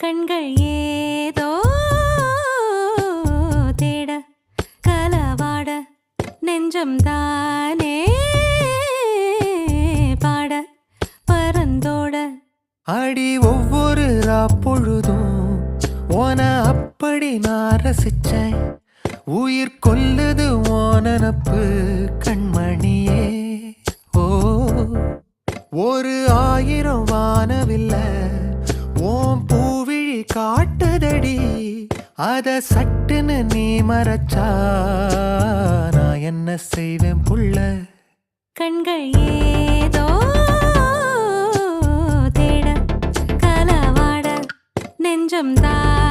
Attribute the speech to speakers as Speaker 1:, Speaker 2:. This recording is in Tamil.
Speaker 1: கண்கள் ஏதோ தேட கலவாட நெஞ்சம் தானே பாட பரந்தோட
Speaker 2: அடி ஒவ்வொரு பொழுதும் ஓன அப்படி நான் ரசிச்சேன். உயிர் கொல்லுது ஓனனப்பு கண்மணியே. ஓ ஒரு 1000 வானவில்ல ஓம் பூவிழி காட்டுதடி. அத சட்டுன்னு நீ மறைச்சா நான் என்ன செய்வேன் புள்ள.
Speaker 1: கண்கள் ஏதோ தேட கலவாட நெஞ்சம் தான்